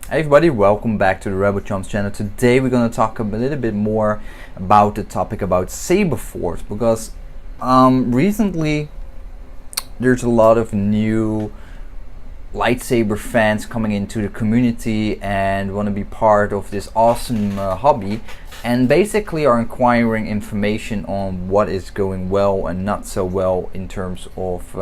Hey everybody, welcome back to the Rebel Chumps channel. Today we're going to talk a little bit more about the topic about Saberforge, because recently there's a lot of new lightsaber fans coming into the community and want to be part of this awesome hobby, and basically are inquiring information on what is going well and not so well in terms of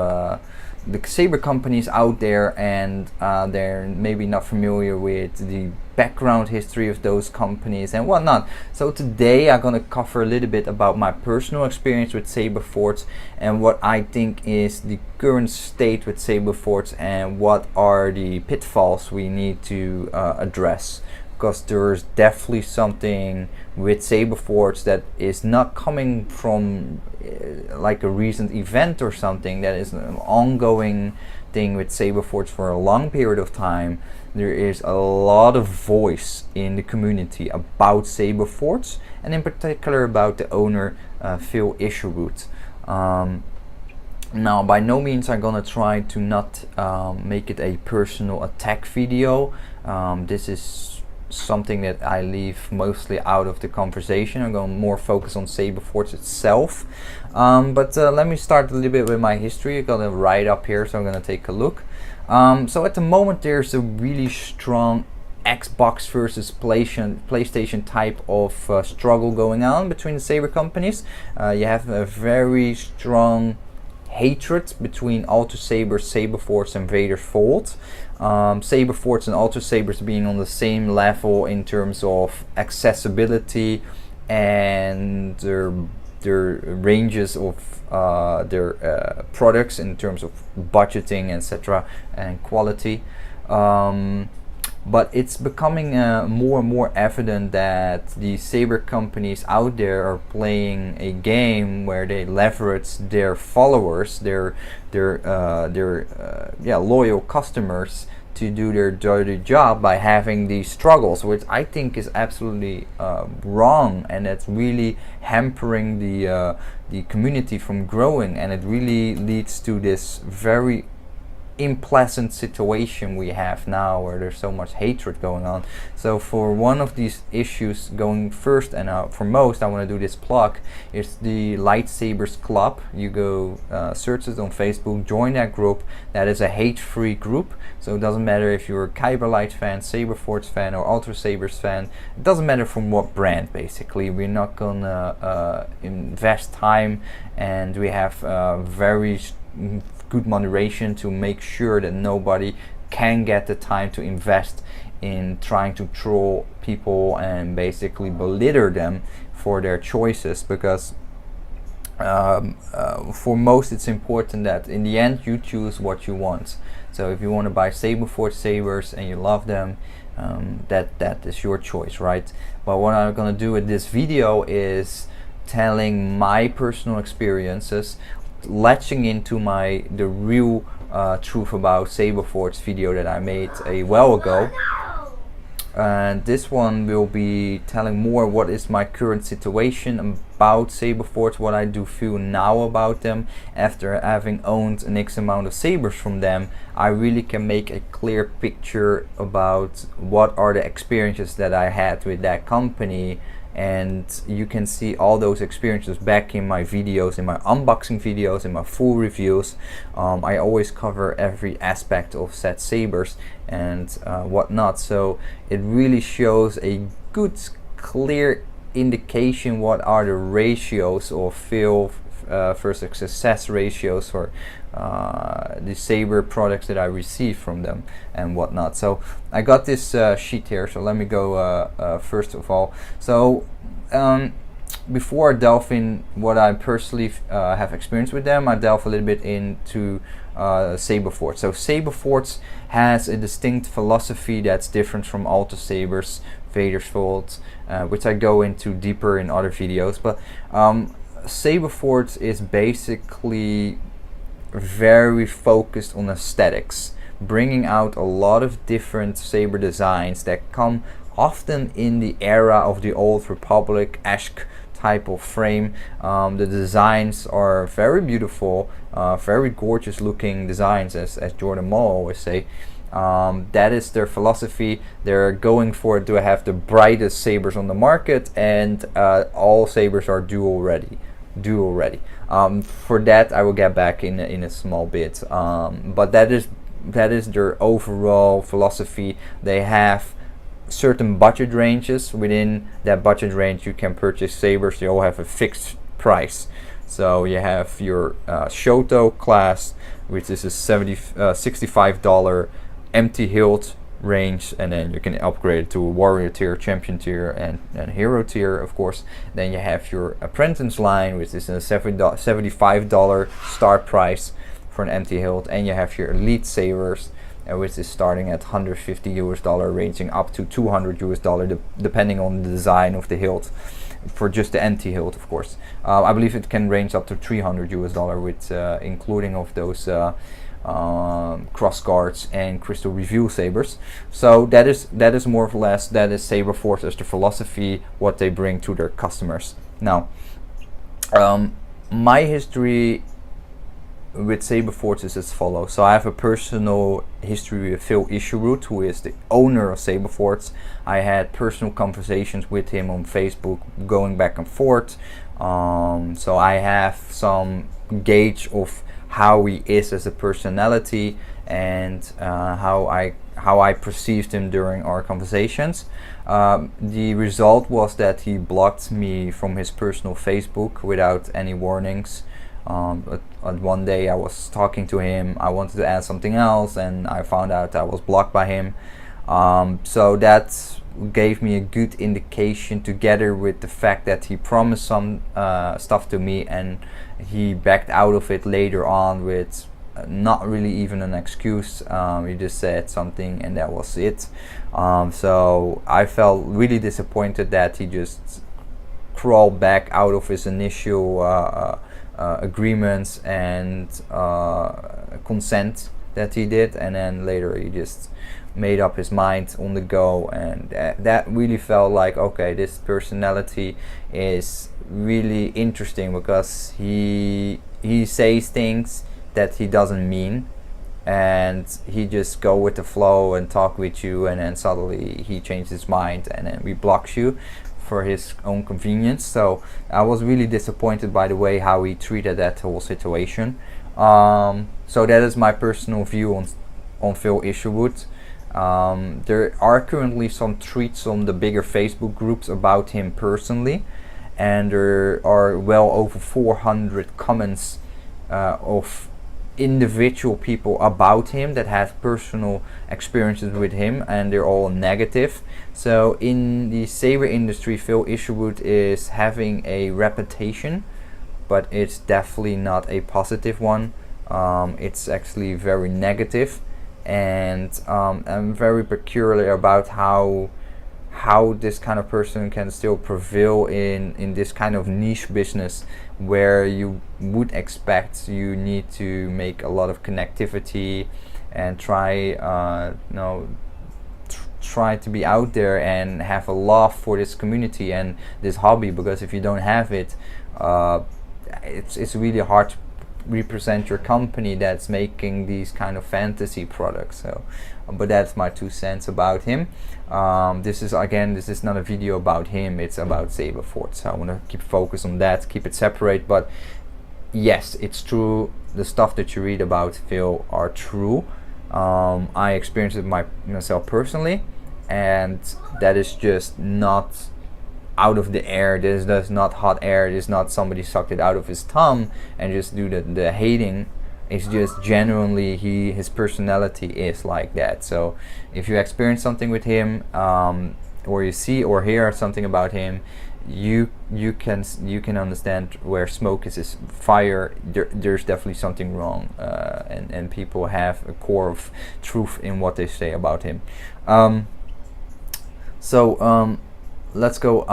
the saber companies out there, and they're maybe not familiar with the background history of those companies and whatnot. So today I'm gonna cover a little bit about my personal experience with Saberforge and what I think is the current state with Saberforge and what are the pitfalls we need to address, because there's definitely something with Saberforge that is not coming from like a recent event or something. That is an ongoing thing with Saberforge for a long period of time. There is a lot of voice in the community about Saberforge, and in particular about the owner Phil Isherwood. Now, by no means I'm gonna try to not make it a personal attack video. This is something that I leave mostly out of the conversation. I'm going to more focus on Saberforge itself. But let me start a little bit with my history. I'm going to write up here, so I'm going to take a look. So at the moment there's a really strong Xbox versus PlayStation type of struggle going on between the saber companies. You have a very strong hatred between Alto Sabers, Saberforge and Vader's Vault. Saberforge and Alto Sabers being on the same level in terms of accessibility and their ranges of their products in terms of budgeting, etc., and quality. But it's becoming more and more evident that the saber companies out there are playing a game where they leverage their followers, their loyal customers, to do their dirty job by having these struggles, which I think is absolutely wrong, and it's really hampering the community from growing, and it really leads to this very unpleasant situation we have now where there's so much hatred going on. So for one of these issues going first and foremost, I want to do this plug, is the Lightsabers Club. You go search it on Facebook, join that group. That is a hate-free group, so it doesn't matter if you're a Kyberlight fan, Saberforge fan, or Ultra Sabers fan. It doesn't matter from what brand. Basically, we're not gonna invest time, and we have very good moderation to make sure that nobody can get the time to invest in trying to troll people and basically belittle them for their choices, because for most it's important that in the end you choose what you want. So if you want to buy Saberforge sabers and you love them, that is your choice, right? But what I'm gonna do with this video is telling my personal experiences, latching into the real truth about Saberforge video that I made a while ago. And this one will be telling more what is my current situation about Saberforge, what I do feel now about them after having owned an X amount of sabers from them. I really can make a clear picture about what are the experiences that I had with that company, and you can see all those experiences back in my videos, in my unboxing videos, in my full reviews. I always cover every aspect of said sabers and whatnot, so it really shows a good clear indication what are the ratios of fail versus success ratios for the saber products that I receive from them and whatnot. So I got this sheet here, so let me go first of all. So before I delve in what I personally have experienced with them, I delve a little bit into Saberforge. So Saberforge has a distinct philosophy that's different from Alto Sabers, Vader's Vault, which I go into deeper in other videos. But Saberforge is basically very focused on aesthetics, bringing out a lot of different saber designs that come often in the era of the Old Republic-esque type of frame. The designs are very beautiful, very gorgeous looking designs, as Jordan Mall always say. That is their philosophy. They're going for it to have the brightest sabers on the market, and all sabers are dual ready. For that, I will get back in a small bit. But that is their overall philosophy. They have certain budget ranges. Within that budget range, you can purchase sabers. They all have a fixed price. So you have your Shoto class, which is a $65 empty hilt range, and then you can upgrade it to warrior tier, champion tier, and hero tier, of course. Then you have your apprentice line, which is a $75 start price for an empty hilt, and you have your elite sabers, which is starting at $150 ranging up to $200 depending on the design of the hilt, for just the empty hilt, of course. I believe it can range up to $300 with including of those cross guards and crystal reveal sabers. So that is more or less, that is Saberforge as the philosophy, what they bring to their customers. Now, my history with Saberforge is as follows. So I have a personal history with Phil Isherwood, who is the owner of Saberforge. I had personal conversations with him on Facebook, going back and forth. So I have some gauge of how he is as a personality, and how I perceived him during our conversations. The result was that he blocked me from his personal Facebook without any warnings. But one day I was talking to him, I wanted to add something else, and I found out I was blocked by him. So that gave me a good indication, together with the fact that he promised some stuff to me and he backed out of it later on with not really even an excuse. He just said something and that was it. So I felt really disappointed that he just crawled back out of his initial agreements and consent that he did, and then later he just made up his mind on the go, and that really felt like, okay, this personality is really interesting, because he says things that he doesn't mean, and he just go with the flow and talk with you, and then suddenly he changes his mind and then he blocks you for his own convenience. So I was really disappointed by the way how he treated that whole situation. So that is my personal view on Phil Isherwood. There are currently some tweets on the bigger Facebook groups about him personally, and there are well over 400 comments of individual people about him that have personal experiences with him, and they're all negative. So in the saber industry, Phil Isherwood is having a reputation, but it's definitely not a positive one. It's actually very negative, and I'm very peculiar about how this kind of person can still prevail in this kind of niche business, where you would expect you need to make a lot of connectivity and try to be out there and have a love for this community and this hobby, because if you don't have it, it's really hard to represent your company that's making these kind of fantasy products. So but that's my 2 cents about him. This is not a video about him, it's about Saberforge, so I want to keep focus on that, keep it separate. But yes, it's true, the stuff that you read about Phil are true. I experienced it myself personally, and that is just not out of the air. This is not hot air. This is not somebody sucked it out of his thumb and just do the hating. It's just genuinely his personality is like that. So if you experience something with him, or you see or hear something about him, you can understand where smoke is fire. There's definitely something wrong, and people have a core of truth in what they say about him. Let's go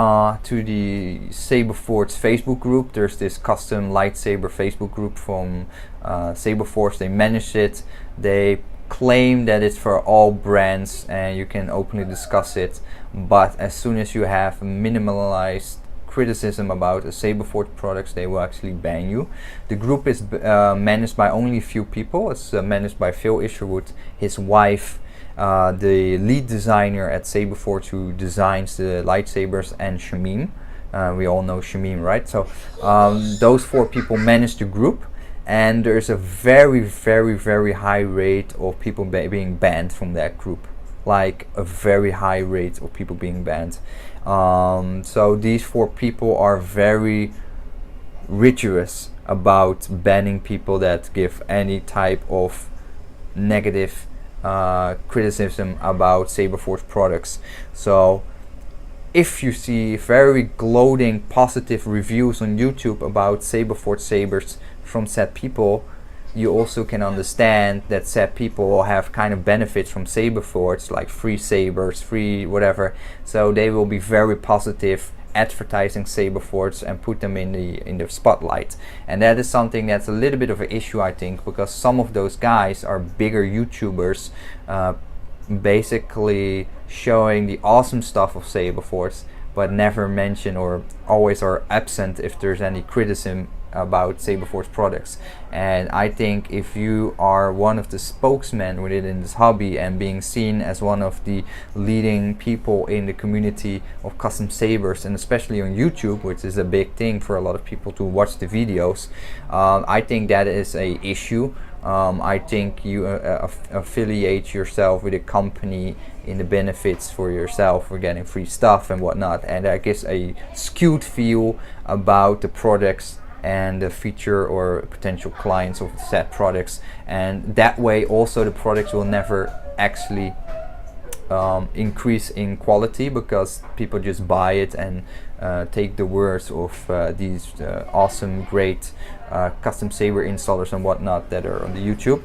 to the Saberforge Facebook group. There's this custom lightsaber Facebook group from Saberforge. They manage it. They claim that it's for all brands and you can openly discuss it. But as soon as you have minimalized criticism about a Saberforge products, they will actually ban you. The group is managed by only a few people. It's managed by Phil Isherwood, his wife, the lead designer at Saberforge who designs the lightsabers, and Shamim. We all know Shamim, right? So those 4 people manage the group, and there's a very, very, very high rate of people being banned from that group. Like a very high rate of people being banned. So these 4 people are very rigorous about banning people that give any type of negative criticism about Saberforge products. So if you see very gloating positive reviews on YouTube about Saberforge sabers from said people, you also can understand that said people have kind of benefits from Saberforge, like free sabers, free whatever. So they will be very positive advertising Saberforge and put them in the spotlight. And that is something that's a little bit of an issue, I think, because some of those guys are bigger YouTubers, basically showing the awesome stuff of Saberforge, but never mention or always are absent if there's any criticism about Saberforge products. And I think if you are one of the spokesmen within this hobby and being seen as one of the leading people in the community of custom sabers, and especially on YouTube, which is a big thing for a lot of people to watch the videos, I think that is a issue. I think you affiliate yourself with a company in the benefits for yourself for getting free stuff and whatnot, and that gives a skewed feel about the products and the feature or potential clients of said products, and that way also the products will never actually increase in quality, because people just buy it and take the words of these awesome, great custom saber installers and whatnot that are on the YouTube.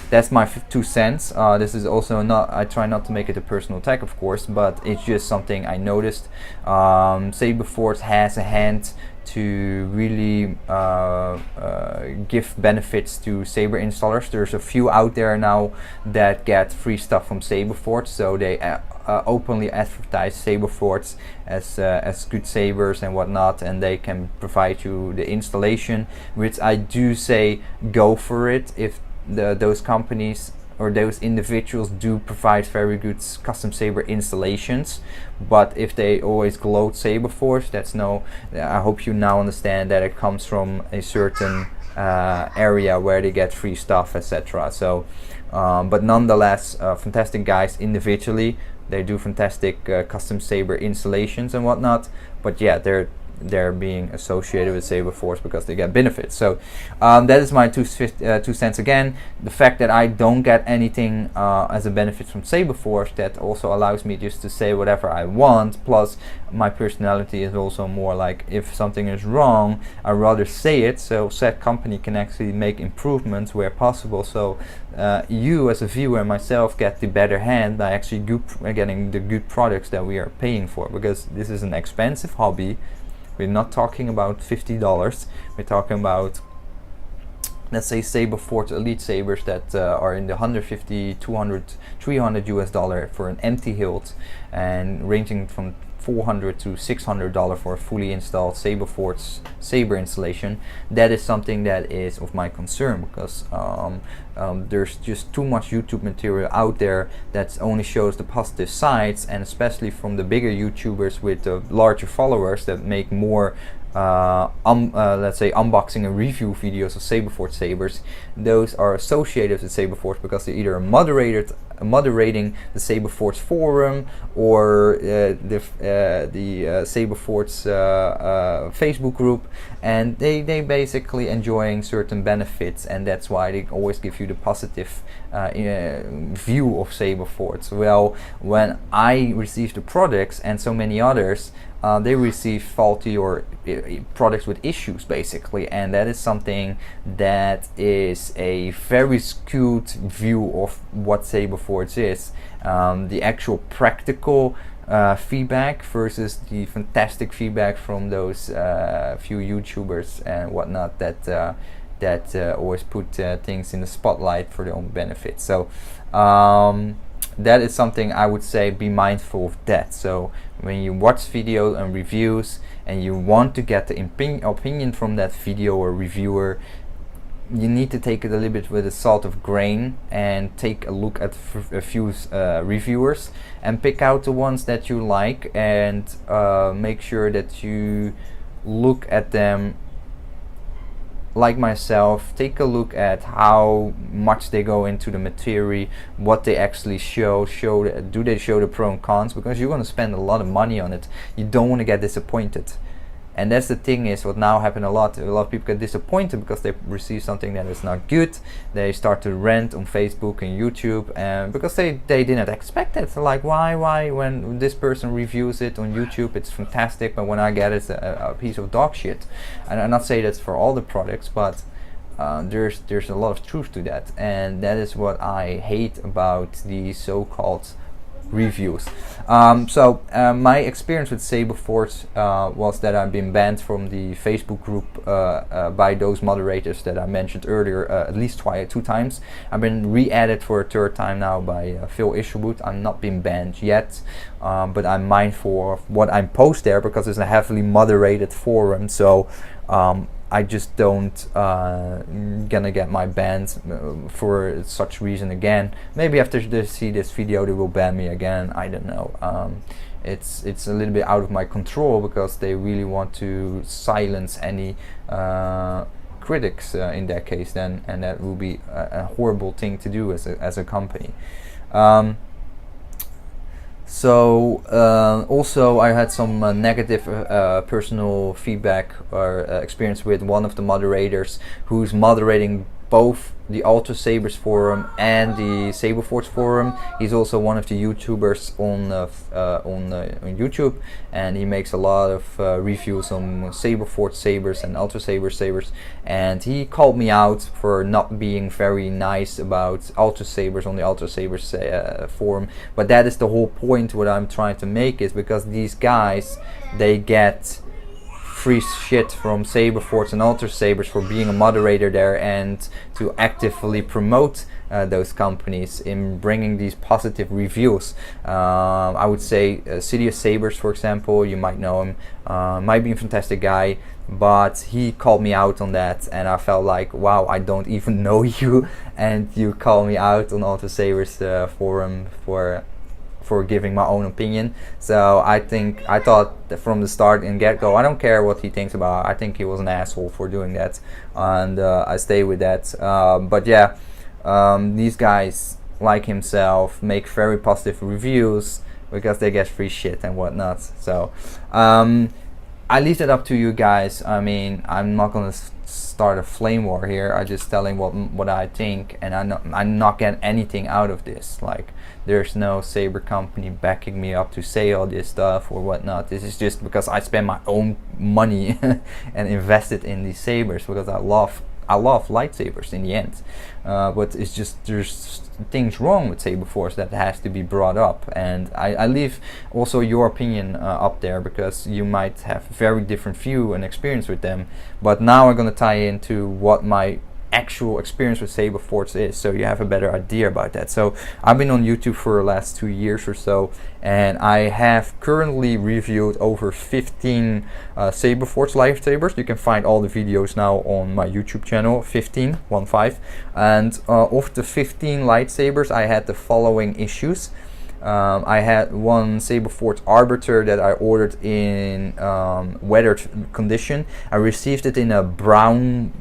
That's my 2 cents. This is also not, I try not to make it a personal attack, of course, but it's just something I noticed. Saberforge has a hand to really give benefits to saber installers. There's a few out there now that get free stuff from Saberforge, so they openly advertise Saberforge as good sabers and whatnot, and they can provide you the installation, which I do say go for it if those companies or those individuals do provide very good custom saber installations. But if they always gloat Saberforge, that's no, I hope you now understand that it comes from a certain area where they get free stuff, etc. So but nonetheless, fantastic guys individually. They do fantastic custom saber installations and whatnot, but yeah, they're being associated with Saberforge because they get benefits. So that is my 2 cents again. The fact that I don't get anything as a benefit from Saberforge, that also allows me just to say whatever I want. Plus my personality is also more like, if something is wrong, I'd rather say it so said company can actually make improvements where possible. So you as a viewer and myself get the better hand by actually getting the good products that we are paying for, because this is an expensive hobby. We're not talking about $50. We're talking about, let's say, Saberforge Elite sabers that are in the 150, 200, 300 US dollar for an empty hilt, and ranging from $400 to $600 for a fully installed Saberforge saber installation. That is something that is of my concern, because there's just too much YouTube material out there that only shows the positive sides, and especially from the bigger YouTubers with the larger followers that make more let's say unboxing and review videos of Saberforge sabers. Those are associated with Saberforge because they're either moderating the Saberforge forum or the Saberforge Facebook group, and they basically enjoying certain benefits, and that's why they always give you the positive view of Saberforge. Well, when I received the products and so many others, they receive faulty or products with issues basically, and that is something that is a very skewed view of what Saberforge is. The actual practical feedback versus the fantastic feedback from those few YouTubers and whatnot that always put things in the spotlight for their own benefit. So that is something I would say, be mindful of that. So when you watch videos and reviews and you want to get the opinion from that video or reviewer, you need to take it a little bit with a salt of grain and take a look at a few reviewers and pick out the ones that you like, and make sure that you look at them like myself. Take a look at how much they go into the material, what they actually do they show the pro and cons, because you're going to spend a lot of money on it. You don't want to get disappointed. And that's the thing, is what now happen a lot of people get disappointed because they receive something that is not good. They start to rant on Facebook and YouTube, and because they didn't expect it. Like, why when this person reviews it on YouTube it's fantastic, but when I get it, it's a piece of dog shit. And I'm not saying that's for all the products, but there's a lot of truth to that, and that is what I hate about the so-called reviews. My experience with Saberforge was that I've been banned from the Facebook group by those moderators that I mentioned earlier, at least two times. I've been re-added for a third time now by Phil Isherwood. I'm not been banned yet, but I'm mindful of what I post there because it's a heavily moderated forum. So I just don't gonna get my banned for such reason again. Maybe after they see this video they will ban me again. I don't know. It's a little bit out of my control because they really want to silence any critics in that case then, and that will be a horrible thing to do as a company. Also I had some negative personal feedback or experience with one of the moderators who's moderating both the Ultra Sabers forum and the Saberforge forum. He's also one of the YouTubers on YouTube, and he makes a lot of reviews on Saberforge sabers and Ultra sabers, and he called me out for not being very nice about Ultra Sabers on the Ultra Sabers forum. But that is the whole point. What I'm trying to make is because these guys, they get free shit from Saberforge and Ultra Sabers for being a moderator there and to actively promote those companies in bringing these positive reviews. I would say City of Sabers, for example, you might know him, might be a fantastic guy, but he called me out on that, and I felt like, wow, I don't even know you, and you call me out on Ultra Sabers forum for giving my own opinion. So I thought that from the start and get-go, I don't care what he thinks about. I think he was an asshole for doing that, and I stay with that. But yeah, these guys, like himself, make very positive reviews because they get free shit and whatnot. So I leave it up to you guys. I mean, I'm not gonna start a flame war here. I'm just telling what I think, and I'm not getting anything out of this. Like, there's no Saber company backing me up to say all this stuff or whatnot. This is just because I spend my own money and invest it in these sabers because I love lightsabers in the end. But it's just there's things wrong with Saberforge that has to be brought up, and I leave also your opinion up there because you might have very different view and experience with them. But now I'm gonna tie into what my actual experience with Saberforge is, so you have a better idea about that. So I've been on YouTube for the last 2 years or so, and I have currently reviewed over 15 Saberforge lightsabers. You can find all the videos now on my YouTube channel, 15, and of the 15 lightsabers I had the following issues. I had one Saberforge Arbiter that I ordered in weathered condition. I received it in a brown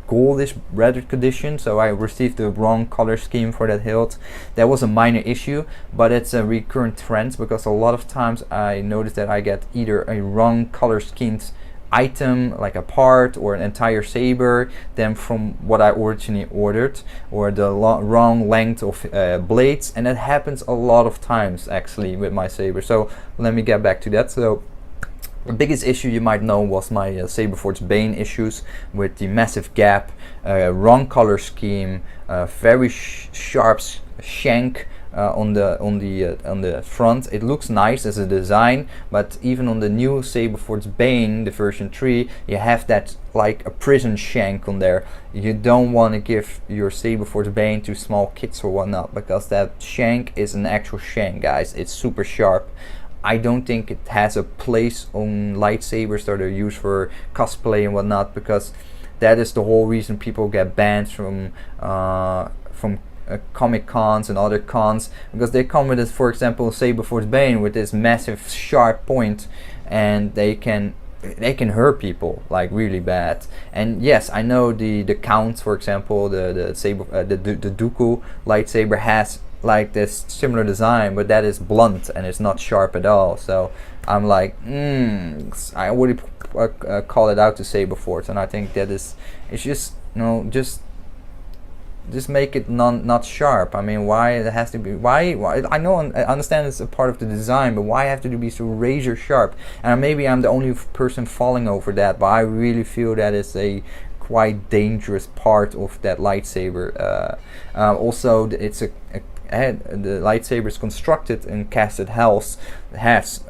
goldish weathered condition, so I received the wrong color scheme for that hilt. That was a minor issue, but it's a recurrent trend because a lot of times I notice that I get either a wrong color schemed item, like a part or an entire saber, than from what I originally ordered, or the wrong length of blades, and that happens a lot of times actually with my saber. So let me get back to that. So the biggest issue you might know was my Saberforge Bane issues with the massive gap, wrong color scheme, very sharp shank on the front. It looks nice as a design, but even on the new Saberforge Bane, the version 3, you have that like a prison shank on there. You don't want to give your Saberforge Bane to small kids or whatnot, because that shank is an actual shank, guys. It's super sharp. I don't think it has a place on lightsabers that are used for cosplay and whatnot, because that is the whole reason people get banned from comic cons and other cons, because they come with it, for example, Saberforge Bane with this massive sharp point, and they can hurt people like really bad. And yes, I know the Count, for example, the saber, the Dooku lightsaber has like this similar design, but that is blunt and it's not sharp at all. So I'm like, I would call it out to Saberforge, and I think that it's just, you know, just make it not sharp. I mean, why it has to be, why I know, I understand it's a part of the design, but why have to be so razor sharp? And maybe I'm the only person falling over that, but I really feel that it's a quite dangerous part of that lightsaber. Also, it's the lightsaber is constructed in casted halves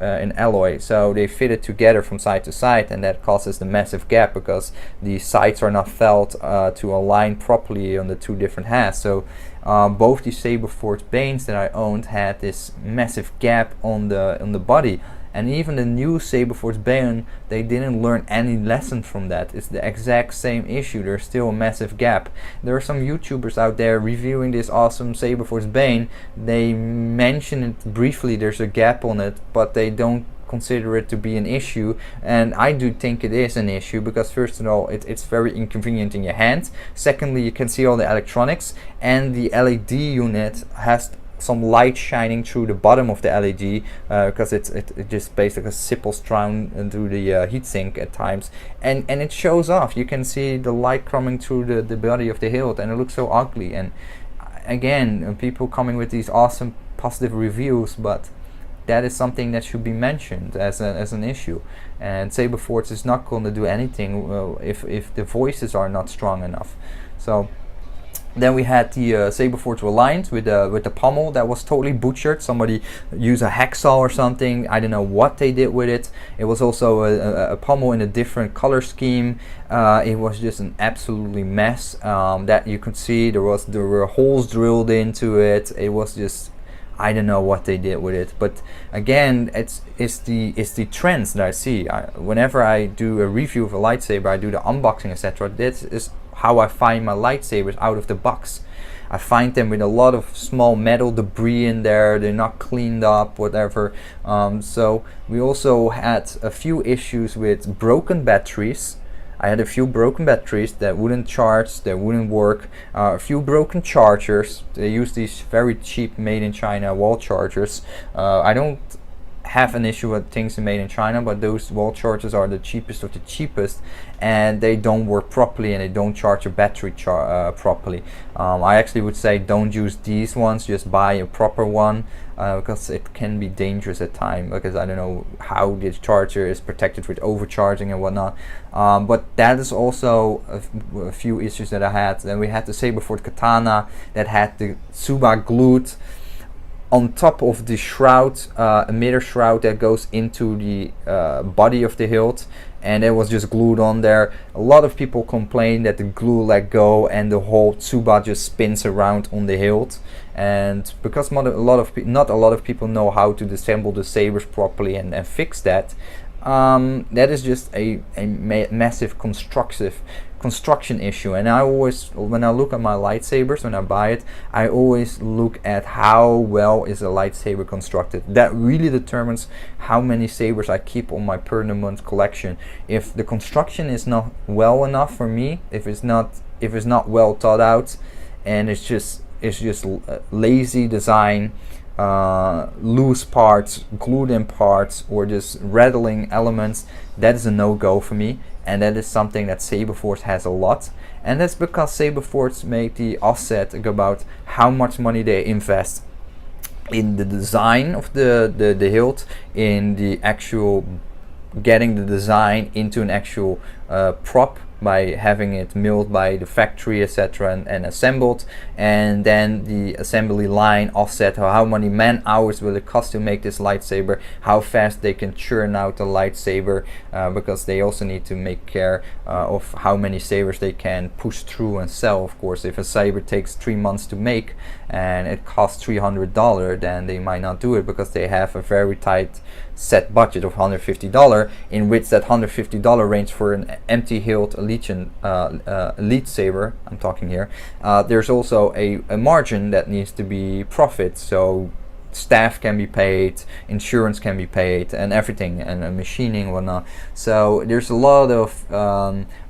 in alloy, so they fit it together from side to side, and that causes the massive gap because the sides are not felt to align properly on the two different halves. So both the Saberforge Banes that I owned had this massive gap on the body. And even the new Saberforge Bane, they didn't learn any lesson from that. It's the exact same issue. There's still a massive gap. There are some YouTubers out there reviewing this awesome Saberforge Bane. They mention it briefly, there's a gap on it, but they don't consider it to be an issue. And I do think it is an issue, because first of all, it's very inconvenient in your hand. Secondly, you can see all the electronics, and the LED unit has some light shining through the bottom of the LED, because it just basically sipples down into the heatsink at times, and it shows off. You can see the light coming through the body of the hilt, and it looks so ugly. And again, people coming with these awesome positive reviews, but that is something that should be mentioned as an issue. And Saberforge is not going to do anything if the voices are not strong enough. So then we had the Saberforge Reliant with the pommel that was totally butchered. Somebody used a hacksaw or something. I don't know what they did with it. It was also a pommel in a different color scheme. It was just an absolutely mess. That you could see there were holes drilled into it. It was just, I don't know what they did with it. But again, it's the trends that I see. Whenever I do a review of a lightsaber, I do the unboxing, etc. This is how I find my lightsabers out of the box. I find them with a lot of small metal debris in there. They're not cleaned up, whatever. So we also had a few issues with broken batteries. I had a few broken batteries that wouldn't charge, that wouldn't work. A few broken chargers. They use these very cheap made in China wall chargers. I don't have an issue with things made in China, but those wall chargers are the cheapest of the cheapest, and they don't work properly, and they don't charge your battery properly. I actually would say don't use these ones, just buy a proper one, because it can be dangerous at times, because I don't know how this charger is protected with overcharging and whatnot. But that is also a few issues that I had. Then we had the Saberforge Katana that had the Tsuba glued on top of the shroud, emitter shroud that goes into the body of the hilt, and it was just glued on there. A lot of people complain that the glue let go and the whole Tsuba just spins around on the hilt. And because not a lot of people know how to disassemble the sabers properly and fix that, that is just a massive construction issue. And I always, when I look at my lightsabers, when I buy it, I always look at how well is a lightsaber constructed. That really determines how many sabers I keep on my permanent collection. If the construction is not well enough for me, if it's not well thought out, and it's just lazy design, loose parts, glued in parts, or just rattling elements, that is a no-go for me. And that is something that Saberforge has a lot, and that's because Saberforge made the offset about how much money they invest in the design of the hilt, in the actual getting the design into an actual prop, by having it milled by the factory, etc., and assembled, and then the assembly line offset how many man hours will it cost to make this lightsaber, how fast they can churn out the lightsaber, because they also need to make care of how many sabers they can push through and sell. Of course, if a saber takes 3 months to make, and it costs $300, then they might not do it because they have a very tight set budget of $150, in which that $150 range for an empty hilt elite saber, I'm talking here, there's also a margin that needs to be profit, so staff can be paid, insurance can be paid, and everything, and machining and whatnot. So there's a lot of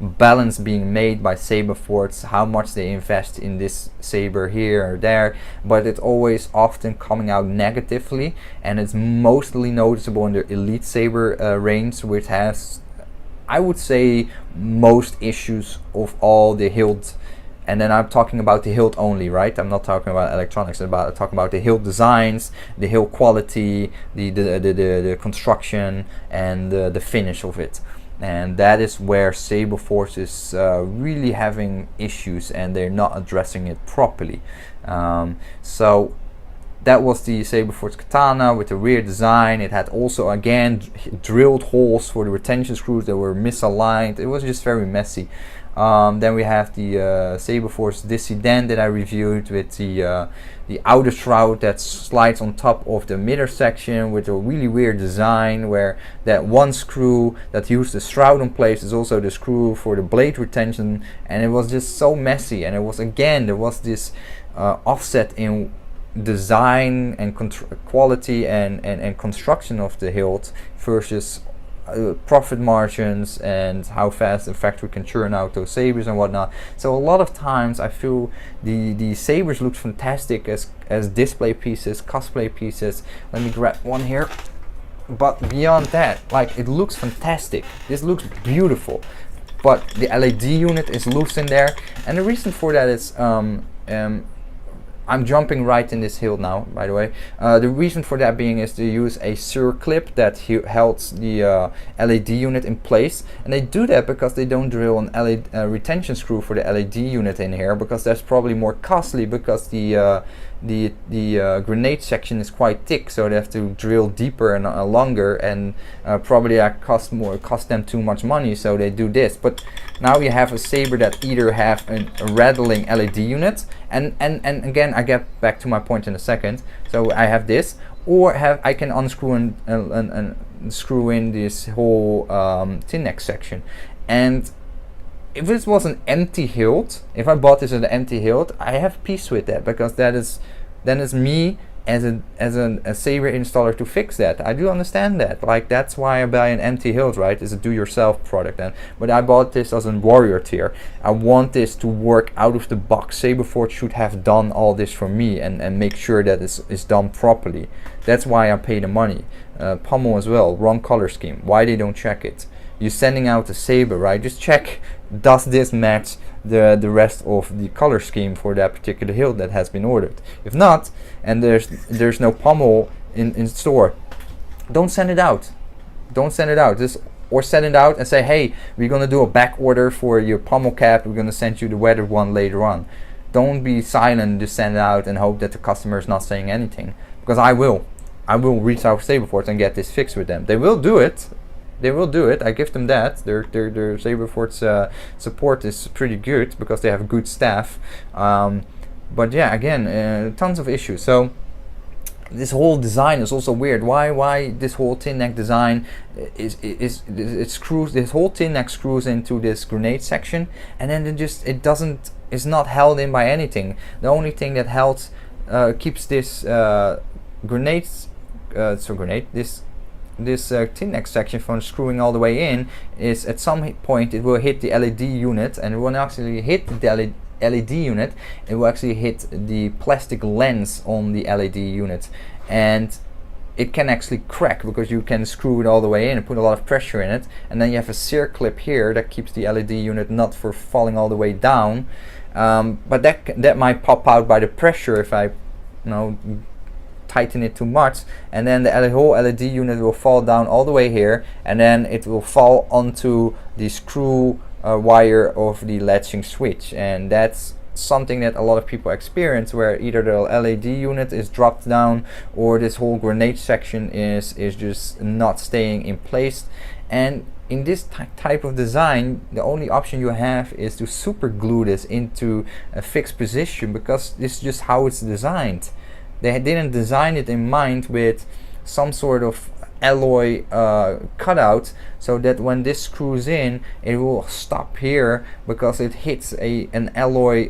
balance being made by Saberforge, how much they invest in this saber here or there, but it's always often coming out negatively, and it's mostly noticeable in the elite saber range, which has, I would say, most issues of all the hilt. And then I'm talking about the hilt only, right? I'm not talking about electronics. I'm talking about the hilt designs, the hilt quality, the construction, and the finish of it. And that is where Saberforge is really having issues, and they're not addressing it properly. So that was the Saberforge katana with the rear design. It had also, again, drilled holes for the retention screws that were misaligned. It was just very messy. Then we have the Saberforge Dissident that I reviewed with the outer shroud that slides on top of the middle section with a really weird design, where that one screw that used the shroud in place is also the screw for the blade retention, and it was just so messy. And it was, again, there was this offset in design and quality and construction of the hilt versus profit margins and how fast the factory can churn out those sabers and whatnot. So a lot of times I feel the sabers look fantastic as display pieces, cosplay pieces. Let me grab one here. But beyond that, like, it looks fantastic. This looks beautiful, but the LED unit is loose in there, and the reason for that is I'm jumping right in this hilt now, by the way. The reason for that being is to use a circlip that holds the LED unit in place, and they do that because they don't drill an LED retention screw for the LED unit in here, because that's probably more costly, because the grenade section is quite thick, so they have to drill deeper and longer, and probably that cost them too much money, so they do this. But now you have a saber that either have a rattling LED unit, and again, I get back to my point in a second. So I have this, or I can unscrew and screw in this whole tin neck section. And if this was an empty hilt, if I bought this as an empty hilt, I have peace with that, because that is me as a saber installer to fix that. I do understand that. Like, that's why I buy an empty hilt, right? It's a do-yourself product then. But I bought this as a warrior tier. I want this to work out of the box. Saberforge should have done all this for me and make sure that it's done properly. That's why I pay the money. Pommel as well, wrong color scheme. Why they don't check it? You're sending out a saber, right? Just check, does this match the rest of the color scheme for that particular hilt that has been ordered? If not, and there's no pommel in store, don't send it out. Don't send it out. Or send it out and say, hey, we're gonna do a back order for your pommel cap. We're gonna send you the weathered one later on. Don't be silent. Just send it out and hope that the customer is not saying anything, because I will reach out to Saberforge and get this fixed with them. They will do it. They will do it. I give them that. Their Saberforge support is pretty good because they have good staff. But yeah, again, tons of issues. So this whole design is also weird. Why this whole tin neck design it screws? This whole tin neck screws into this grenade section, and then it's not held in by anything. The only thing that keeps this this tin neck section from screwing all the way in is, at some point it will hit the LED unit, and it won't actually hit the LED unit, it will actually hit the plastic lens on the LED unit, and it can actually crack because you can screw it all the way in and put a lot of pressure in it, and then you have a circlip here that keeps the LED unit not for falling all the way down, but that might pop out by the pressure if I tighten it too much, and then the whole LED unit will fall down all the way here, and then it will fall onto the screw wire of the latching switch. And that's something that a lot of people experience, where either the LED unit is dropped down, or this whole grenade section is just not staying in place. And in this type of design, the only option you have is to super glue this into a fixed position, because this is just how it's designed. They didn't design it in mind with some sort of alloy cutout, so that when this screws in, it will stop here because it hits an alloy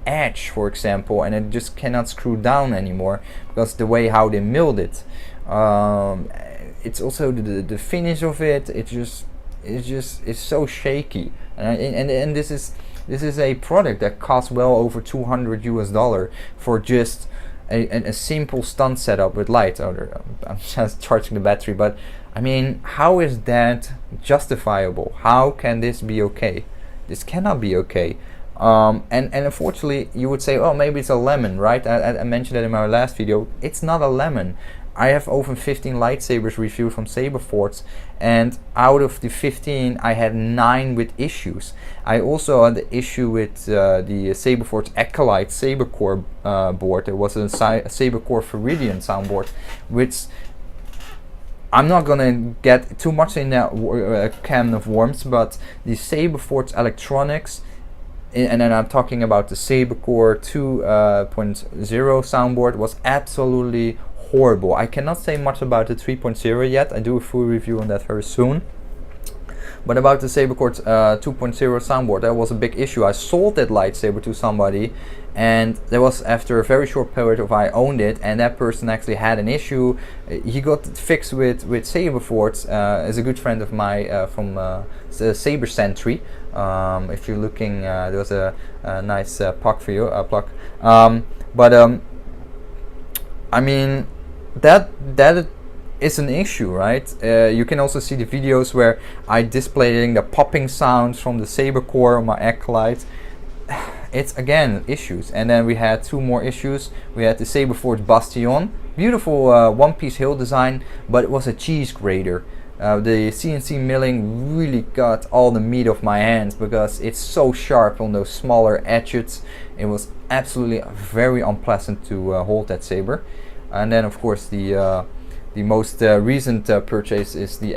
edge, for example, and it just cannot screw down anymore because the way how they milled it. It's also the finish of it. It's so shaky, and this is a product that costs well over $200 for just a simple stunt setup with light. I'm just charging the battery, but I mean, how is that justifiable? How can this be okay? This cannot be okay. And unfortunately, you would say, oh, maybe it's a lemon, right? I mentioned that in my last video. It's not a lemon. I have over 15 lightsabers reviewed from Saberforge, and out of the 15, I had 9 with issues. I also had the issue with the Saberforge Acolyte Sabercore board. There was a Sabercore Viridian soundboard, which I'm not gonna get too much in that can of worms, but the Saberforge electronics, and then I'm talking about the Sabercore 2.0 soundboard, was absolutely horrible. I cannot say much about the 3.0 yet. I do a full review on that very soon. But about the Saberforge 2.0 soundboard, that was a big issue. I sold that lightsaber to somebody, and that was after a very short period of I owned it, and that person actually had an issue. He got it fixed with Saberforge, as a good friend of mine from Saber Sentry. If you're looking, there was a nice puck for you, I mean, that is an issue, right? You can also see the videos where I displaying the popping sounds from the Sabercore on my Acolyte. It's again issues. And then we had 2 more issues. We had the Saberforge Bastion, beautiful one-piece hill design, but it was a cheese grater. The CNC milling really got all the meat off my hands because it's so sharp on those smaller edges. It was absolutely very unpleasant to hold that saber. And then of course the most recent purchase is the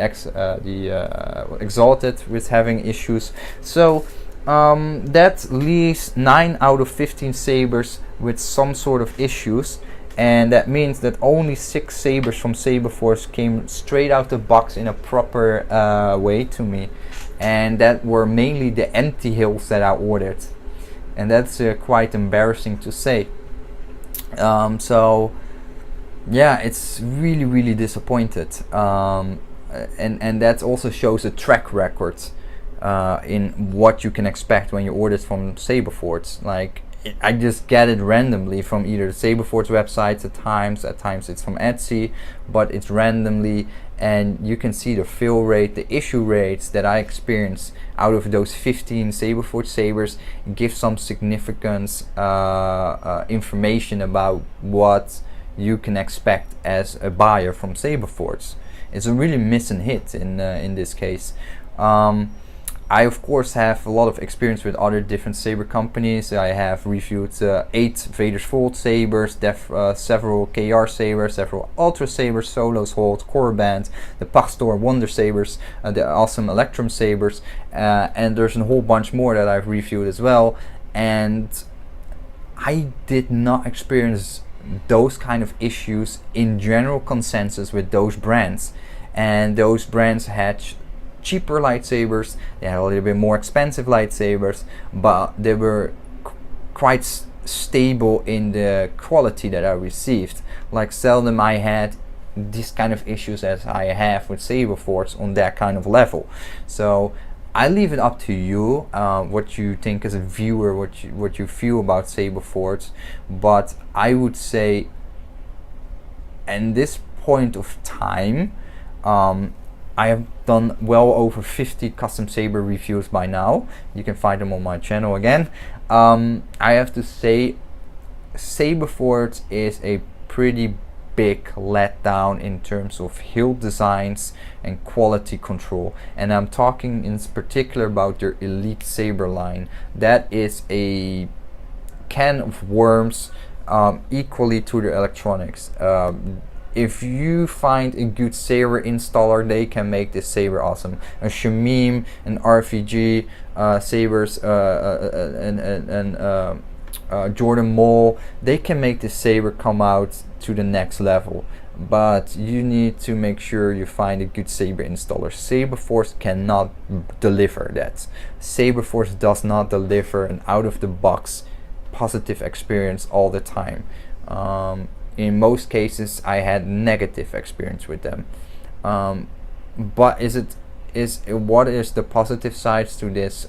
Exalted, with having issues. So that leaves 9 out of 15 sabers with some sort of issues, and that means that only 6 sabers from Saberforge came straight out the box in a proper way to me, and that were mainly the empty hills that I ordered, and that's quite embarrassing to say. So yeah, it's really disappointed, and that also shows a track record in what you can expect when you order it from Saberforge. Like, I just get it randomly from either the Saberforge websites at times it's from Etsy, but it's randomly, and you can see the fill rate, the issue rates that I experienced out of those 15 Saberforge sabers. Give some significance information about what you can expect as a buyer from Saberforge. It's a really miss and hit in this case. I of course have a lot of experience with other different saber companies. I have reviewed 8 Vader's Vault sabers, several KR sabers, several Ultra sabers, Solos Hold, Corband, the Pastor Wonder sabers, the awesome Electrum sabers, and there's a whole bunch more that I've reviewed as well. And I did not experience those kind of issues in general consensus with those brands, and those brands had cheaper lightsabers, they had a little bit more expensive lightsabers, but they were quite stable in the quality that I received. Like, seldom I had these kind of issues as I have with Saberforge on that kind of level. So I leave it up to you, what you think as a viewer, what you feel about Saberforge. But I would say, in this point of time, I have done well over 50 custom saber reviews by now. You can find them on my channel again. I have to say, Saberforge is a pretty big letdown in terms of hill designs and quality control, and I'm talking in particular about their Elite Saber line. That is a can of worms, equally to the electronics. if you find a good saber installer, they can make this saber awesome. A Shamim, an RVG, sabers, and Jordan Mole, they can make this saber come out to the next level. But you need to make sure you find a good saber installer. Saberforge cannot deliver that. Saberforge does not deliver an out-of-the-box positive experience all the time. In most cases, I had negative experience with them. But what is the positive sides to this?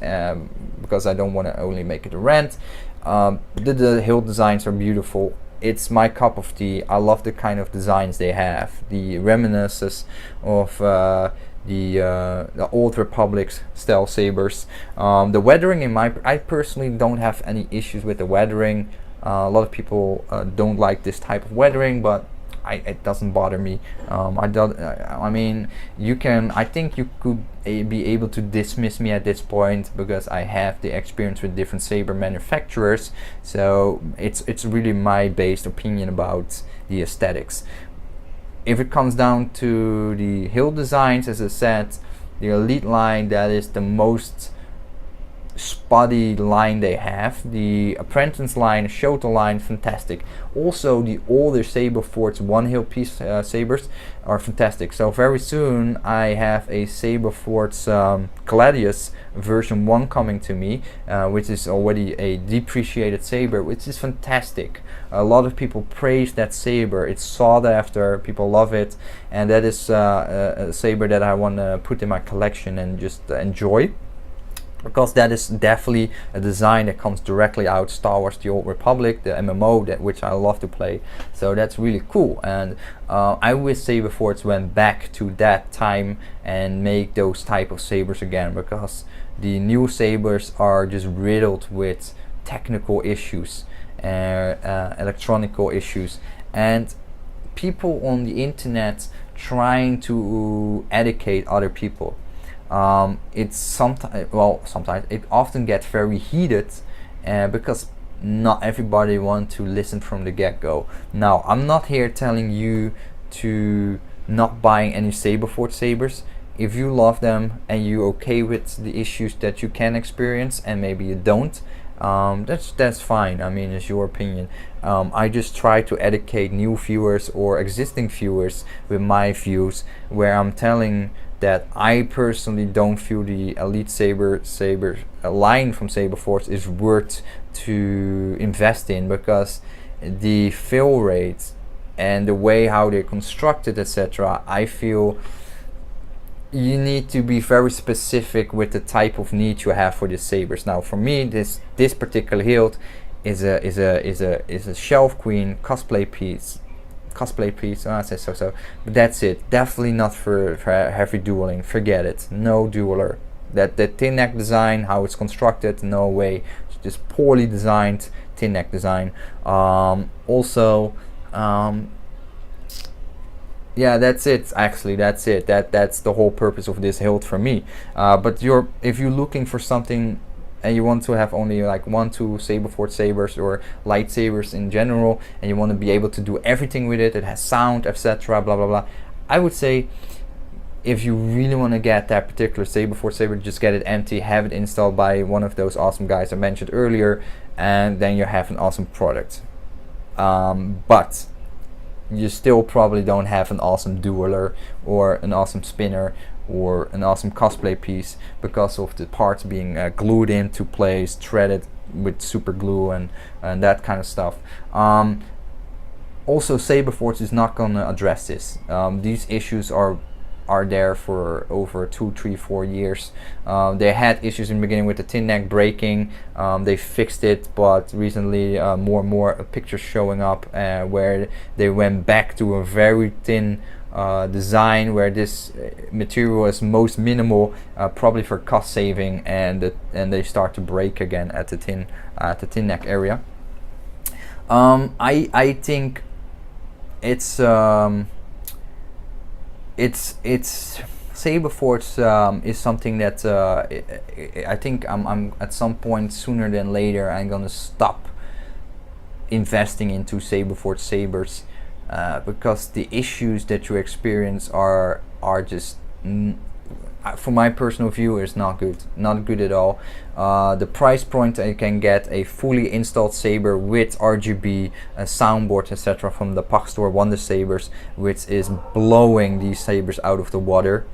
Because I don't want to only make it a rant. The hilt designs are beautiful. It's my cup of tea. I love the kind of designs they have. The reminiscences of the old Republic style sabers. The weathering I personally don't have any issues with the weathering. A lot of people don't like this type of weathering, but it doesn't bother me. I mean, I think you could be able to dismiss me at this point because I have the experience with different saber manufacturers. So it's really my based opinion about the aesthetics. If it comes down to the hilt designs, as I said, the Elite line, that is the most spotty line they have. The Apprentice line, Shoto line, fantastic. Also the older Saberforge one hilt piece sabers are fantastic. So very soon I have a Saberforge Gladius version 1 coming to me, which is already a depreciated saber, which is fantastic. A lot of people praise that saber. It's sought after, people love it, and that is a saber that I want to put in my collection and just enjoy, because that is definitely a design that comes directly out Star Wars: The Old Republic, the MMO which I love to play. So that's really cool, and I wish Saberforge went back to that time and make those type of sabers again, because the new sabers are just riddled with technical issues, electronical issues, and people on the internet trying to educate other people. It's sometimes it often gets very heated because not everybody wants to listen from the get-go. Now, I'm not here telling you to not buying any Saberforge sabers. If you love them and you're okay with the issues that you can experience, and maybe you don't, that's fine. I mean, it's your opinion. I just try to educate new viewers or existing viewers with my views, where I'm telling that I personally don't feel the Elite Saber line from Saberforge is worth to invest in, because the fill rate and the way how they're constructed, etc., I feel you need to be very specific with the type of need you have for the sabers. Now, for me, this particular hilt is a Shelf Queen cosplay piece. I say so, but that's it. Definitely not for heavy dueling. Forget it. No dueler. That the tin neck design, how it's constructed, no way. It's just poorly designed tin neck design. Yeah, that's it. Actually, that's it. That's the whole purpose of this hilt for me. But if you're looking for something and you want to have only like 1-2 Saberforge sabers or lightsabers in general, and you want to be able to do everything with it, it has sound, etc., blah blah blah, I would say if you really want to get that particular Saberforge saber, just get it empty, have it installed by one of those awesome guys I mentioned earlier, and then you have an awesome product. But you still probably don't have an awesome dueler or an awesome spinner or an awesome cosplay piece, because of the parts being glued into place, threaded with super glue and that kind of stuff. Also, Saberforge is not going to address this. These issues are there for over 2, 3, 4 years. They had issues in the beginning with the tin neck breaking. They fixed it, but recently more and more pictures showing up where they went back to a very thin design, where this material is most minimal, probably for cost saving, and they start to break again at the tin neck area. I think it's Saberforge is something that I think I'm at some point sooner than later I'm gonna stop investing into Saberforge sabers. because the issues that you experience are just for my personal view is not good at all. The price point you can get a fully installed saber with RGB soundboard etc from the Pack Store Wonder Sabers, which is blowing these sabers out of the water.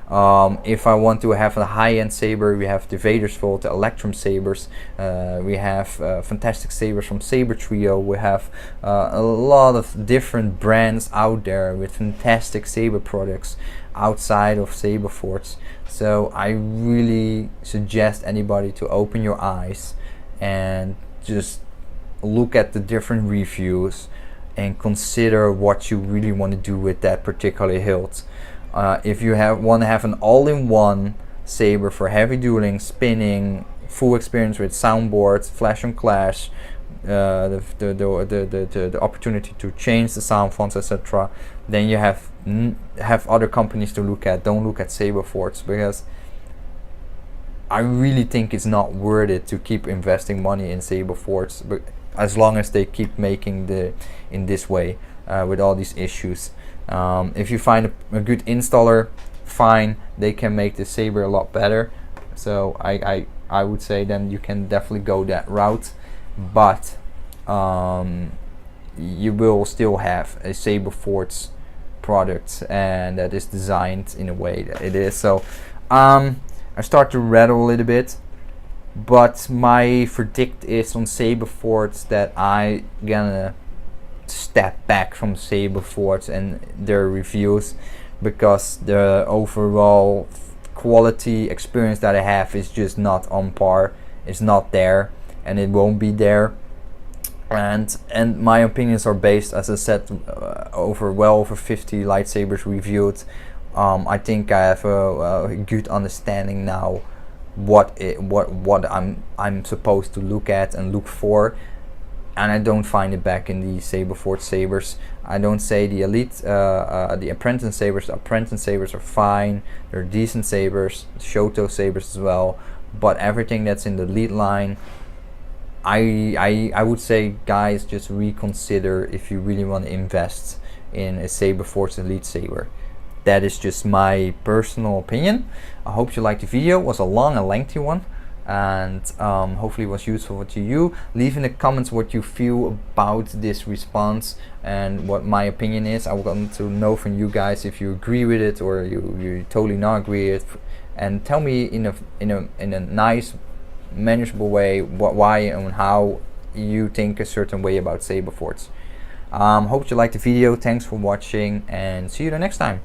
If I want to have a high-end saber, we have the Vader's Vault, the Electrum sabers. We have fantastic sabers from Saber Trio. We have a lot of different brands out there with fantastic saber products outside of Saberforge. So I really suggest anybody to open your eyes and just look at the different reviews and consider what you really want to do with that particular hilt. If you want to have an all-in-one saber for heavy dueling, spinning, full experience with soundboards, flash and clash, the opportunity to change the sound fonts, etc., then you have other companies to look at. Don't look at Saberforge, because I really think it's not worth it to keep investing money in Saberforge, but as long as they keep making in this way with all these issues. If you find a good installer, fine, they can make the saber a lot better. So I would say then you can definitely go that route, but you will still have a Saberforge product, and that is designed in a way that it is. So I start to rattle a little bit, but my verdict is on Saberforge that I gonna step back from Saberforge and their reviews, because the overall quality experience that I have is just not on par. It's not there, and it won't be there. And my opinions are based, as I said, well over 50 lightsabers reviewed. I think I have a good understanding now what I'm supposed to look at and look for, and I don't find it back in the Saberforge sabers. I don't say the elite, the apprentice sabers. The apprentice sabers are fine. They're decent sabers. Shoto sabers as well. But everything that's in the elite line, I would say, guys, just reconsider if you really want to invest in a Saberforge Elite Saber. That is just my personal opinion. I hope you liked the video. It was a long and lengthy one, and hopefully it was useful to you. Leave in the comments what you feel about this response and what my opinion is. I want to know from you guys if you agree with it or you totally not agree with it, and tell me in a nice, manageable way why and how you think a certain way about Saberforge. Hope you liked the video. Thanks for watching, and see you the next time.